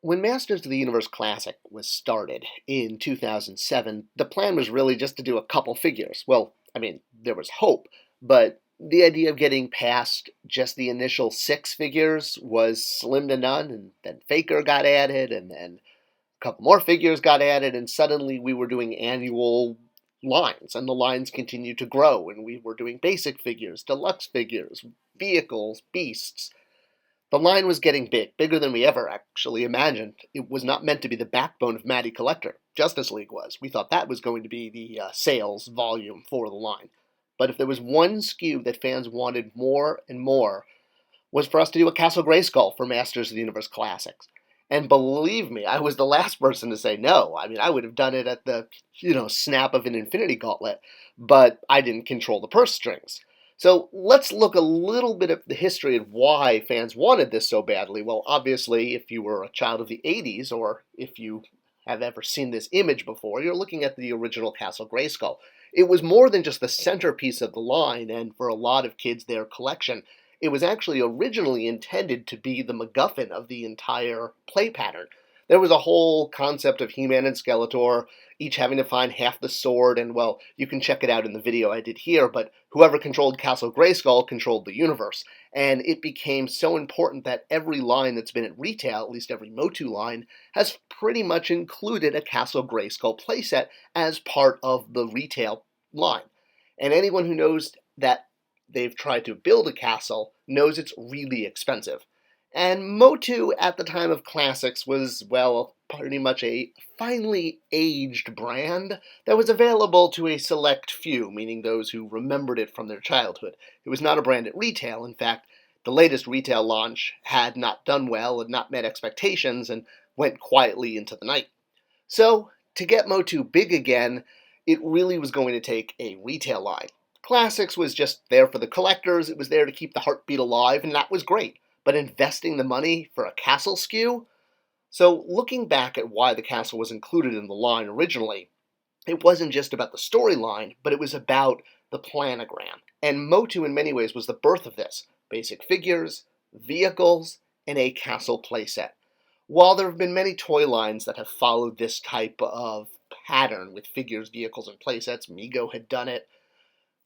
When Masters of the Universe Classic was started in 2007, the plan was really just to do a couple figures. Well, I mean, there was hope, but the idea of getting past just the initial six figures was slim to none, and then Faker got added, and then a couple more figures got added, and suddenly we were doing annual lines, and the lines continued to grow, and we were doing basic figures, deluxe figures, vehicles, beasts. The line was getting big, bigger than we ever actually imagined. It was not meant to be the backbone of Matty Collector. Justice League was. We thought that was going to be the sales volume for the line. But if there was one SKU that fans wanted more and more, was for us to do a Castle Grayskull for Masters of the Universe Classics. And believe me, I was the last person to say no. I mean, I would have done it at the, snap of an Infinity Gauntlet, but I didn't control the purse strings. So let's look a little bit at the history of why fans wanted this so badly. Well, obviously, if you were a child of the 80s, or if you have ever seen this image before, you're looking at the original Castle Grayskull. It was more than just the centerpiece of the line, and for a lot of kids, their collection. It was actually originally intended to be the MacGuffin of the entire play pattern. There was a whole concept of He-Man and Skeletor, each having to find half the sword, and, well, you can check it out in the video I did here, but whoever controlled Castle Grayskull controlled the universe. And it became so important that every line that's been at retail, at least every MOTU line, has pretty much included a Castle Grayskull playset as part of the retail line. And anyone who knows that they've tried to build a castle knows it's really expensive. And MOTU at the time of Classics was, well, pretty much a finely aged brand that was available to a select few, meaning those who remembered it from their childhood. It was not a brand at retail. In fact, the latest retail launch had not done well and not met expectations and went quietly into the night. So, to get MOTU big again, it really was going to take a retail line. Classics was just there for the collectors, it was there to keep the heartbeat alive, and that was great. But investing the money for a castle SKU? So looking back at why the castle was included in the line originally, it wasn't just about the storyline, but it was about the planogram. And MOTU in many ways was the birth of this. Basic figures, vehicles, and a castle playset. While there have been many toy lines that have followed this type of pattern with figures, vehicles, and playsets, Mego had done it,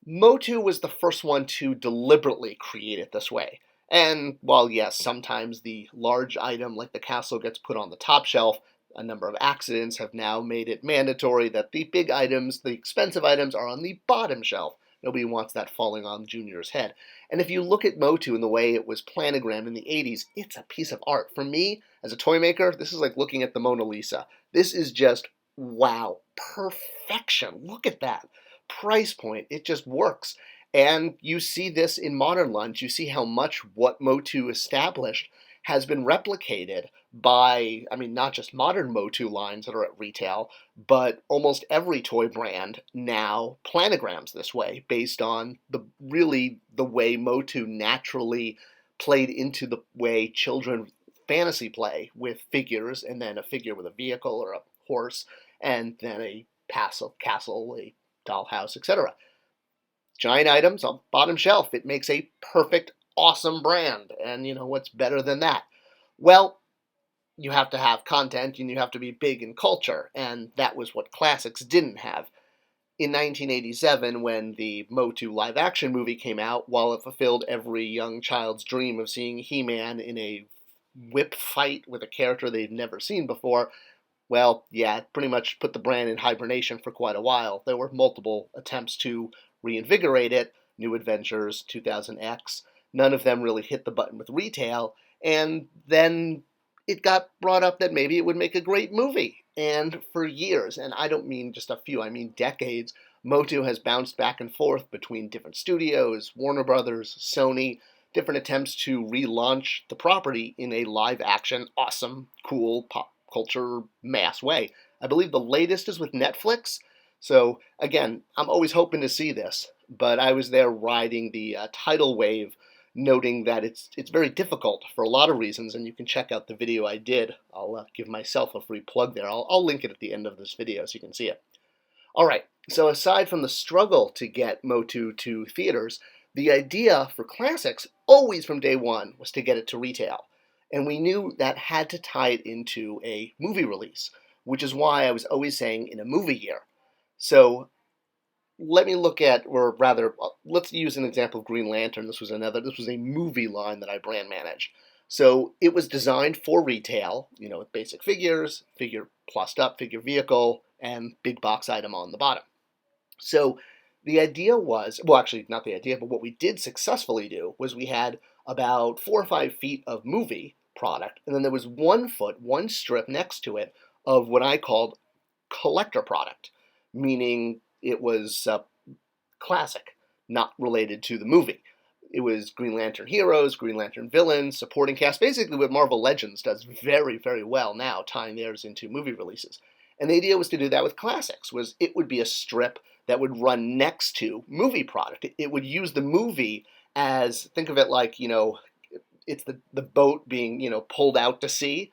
MOTU was the first one to deliberately create it this way. And while, yes, sometimes the large item like the castle gets put on the top shelf, a number of accidents have now made it mandatory that the big items, the expensive items, are on the bottom shelf. Nobody wants that falling on Junior's head. And if you look at MOTU and the way it was planogrammed in the 80s, it's a piece of art. For me, as a toy maker, this is like looking at the Mona Lisa. This is just, wow, perfection. Look at that. Price point, it just works. And you see this in modern lines. You see how much what MOTU established has been replicated by, not just modern MOTU lines that are at retail, but almost every toy brand now planograms this way, based on the way MOTU naturally played into the way children fantasy play with figures, and then a figure with a vehicle or a horse, and then a castle, a dollhouse, etc. Giant items on bottom shelf. It makes a perfect, awesome brand. And what's better than that? Well, you have to have content and you have to be big in culture. And that was what Classics didn't have. In 1987, when the MOTU live-action movie came out, while it fulfilled every young child's dream of seeing He-Man in a whip fight with a character they've never seen before, well, yeah, it pretty much put the brand in hibernation for quite a while. There were multiple attempts to reinvigorate it, New Adventures, 2000X. None of them really hit the button with retail, and then it got brought up that maybe it would make a great movie. And for years, and I don't mean just a few, I mean decades, MOTU has bounced back and forth between different studios, Warner Brothers, Sony, different attempts to relaunch the property in a live-action, awesome, cool, pop culture mass way. I believe the latest is with Netflix. So, again, I'm always hoping to see this, but I was there riding the tidal wave, noting that it's very difficult for a lot of reasons, and you can check out the video I did. I'll give myself a free plug there. I'll link it at the end of this video so you can see it. All right, so aside from the struggle to get MOTU to theaters, the idea for Classics, always from day one, was to get it to retail. And we knew that had to tie it into a movie release, which is why I was always saying in a movie year. So let me look at, or rather, let's use an example of Green Lantern. This was a movie line that I brand managed. So it was designed for retail, with basic figures, figure plussed up, figure vehicle, and big box item on the bottom. So the idea was, well, actually, not the idea, but what we did successfully do was we had about 4 or 5 feet of movie product, and then there was 1 foot, 1 strip next to it of what I called collector product, meaning it was classic, not related to the movie. It was Green Lantern heroes, Green Lantern villains, supporting cast, basically what Marvel Legends does very, very well now, tying theirs into movie releases. And the idea was to do that with classics, was it would be a strip that would run next to movie product. It would use the movie as, think of it like, it's the boat being, pulled out to sea.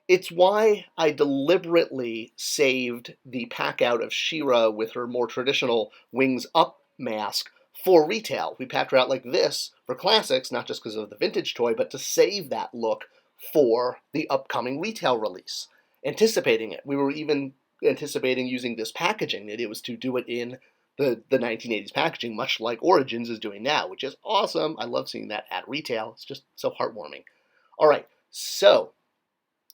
It's why I deliberately saved the pack out of She-Ra with her more traditional wings up mask for retail. We packed her out like this for classics, not just because of the vintage toy, but to save that look for the upcoming retail release. Anticipating it. We were even anticipating using this packaging. The idea was to do it in the 1980s packaging, much like Origins is doing now, which is awesome. I love seeing that at retail. It's just so heartwarming. All right, so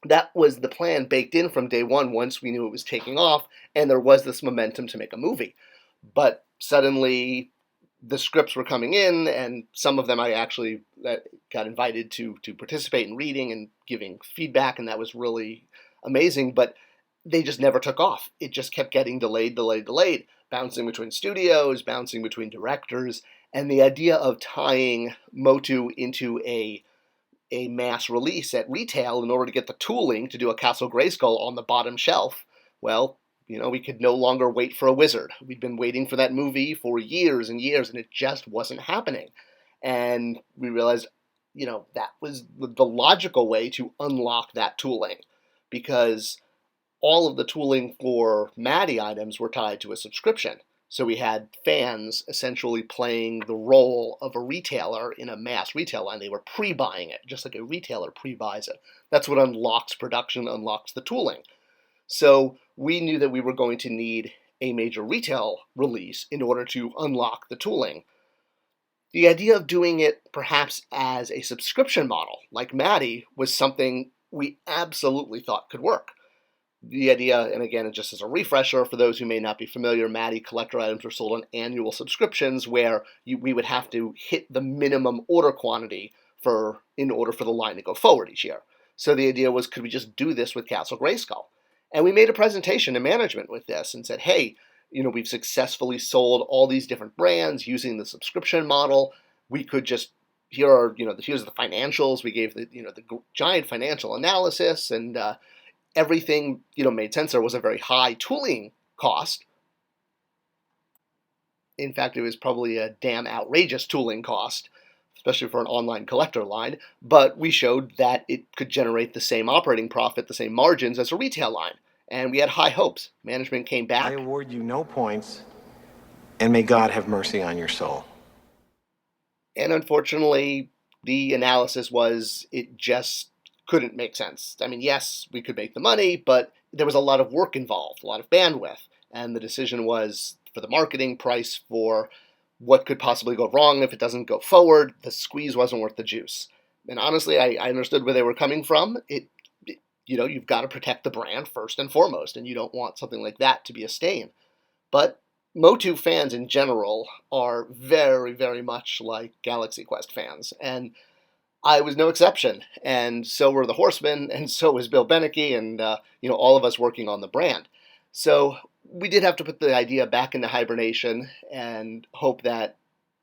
that was the plan baked in from day one once we knew it was taking off, and there was this momentum to make a movie. But suddenly the scripts were coming in, and some of them I actually got invited to participate in reading and giving feedback, and that was really amazing, but they just never took off. It just kept getting delayed, bouncing between studios, bouncing between directors, and the idea of tying MOTU into a mass release at retail in order to get the tooling to do a Castle Grayskull on the bottom shelf, well, we could no longer wait for a wizard. We'd been waiting for that movie for years and years, and it just wasn't happening. And we realized, that was the logical way to unlock that tooling, because all of the tooling for Maddie items were tied to a subscription. So we had fans essentially playing the role of a retailer in a mass retail line. They were pre-buying it, just like a retailer pre-buys it. That's what unlocks production, unlocks the tooling. So we knew that we were going to need a major retail release in order to unlock the tooling. The idea of doing it perhaps as a subscription model, like Maddie, was something we absolutely thought could work. The idea, and again, just as a refresher for those who may not be familiar, Maddie collector items were sold on annual subscriptions where we would have to hit the minimum order quantity in order for the line to go forward each year. So the idea was, could we just do this with Castle Grayskull? And we made a presentation to management with this and said, hey, we've successfully sold all these different brands using the subscription model. We could just, here's the financials. We gave the giant financial analysis, and everything, made sense. There was a very high tooling cost. In fact, it was probably a damn outrageous tooling cost, especially for an online collector line. But we showed that it could generate the same operating profit, the same margins as a retail line. And we had high hopes. Management came back. I award you no points, and may God have mercy on your soul. And unfortunately, the analysis was it just couldn't make sense. I mean, yes, we could make the money, but there was a lot of work involved, a lot of bandwidth. And the decision was, for the marketing price, for what could possibly go wrong if it doesn't go forward, the squeeze wasn't worth the juice. And honestly, I understood where they were coming from. You've got to protect the brand first and foremost, and you don't want something like that to be a stain. But MOTU fans in general are very, very much like Galaxy Quest fans, and I was no exception. And so were the Horsemen, and so was Bill Beneke, and all of us working on the brand. So we did have to put the idea back into hibernation and hope that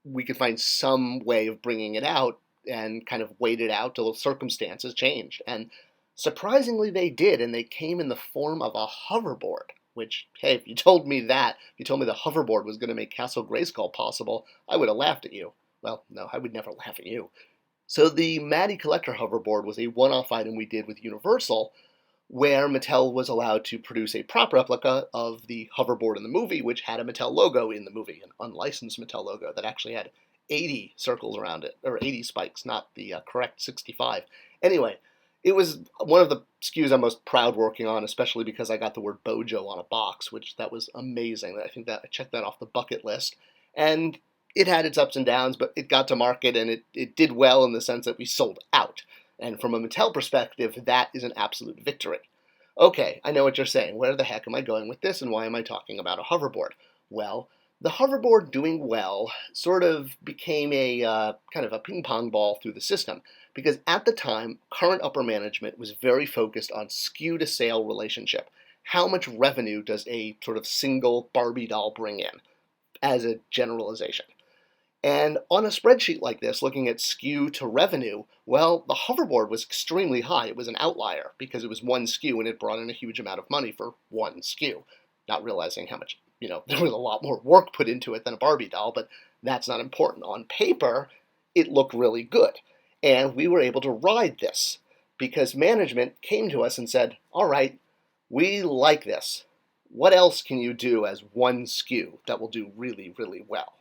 we could find some way of bringing it out and kind of wait it out till circumstances changed. And surprisingly, they did, and they came in the form of a hoverboard, which, hey, if you told me the hoverboard was going to make Castle Grayskull possible, I would have laughed at you. Well, no, I would never laugh at you. So the Maddie Collector hoverboard was a one-off item we did with Universal, where Mattel was allowed to produce a prop replica of the hoverboard in the movie, which had a Mattel logo in the movie, an unlicensed Mattel logo that actually had 80 circles around it, or 80 spikes, not the correct 65. Anyway, It was one of the SKUs I'm most proud working on, especially because I got the word Bojo on a box, which that was amazing. I think that I checked that off the bucket list. And it had its ups and downs, but it got to market and it did well in the sense that we sold out. And from a Mattel perspective, that is an absolute victory. Okay, I know what you're saying. Where the heck am I going with this, and why am I talking about a hoverboard? Well, the hoverboard doing well sort of became a kind of a ping pong ball through the system because at the time, current upper management was very focused on SKU to sale relationship. How much revenue does a sort of single Barbie doll bring in as a generalization? And on a spreadsheet like this, looking at SKU to revenue, well, the hoverboard was extremely high. It was an outlier because it was one SKU and it brought in a huge amount of money for one SKU. Not realizing how much, there was a lot more work put into it than a Barbie doll, but that's not important. On paper, it looked really good. And we were able to ride this because management came to us and said, all right, we like this. What else can you do as one SKU that will do really, really well?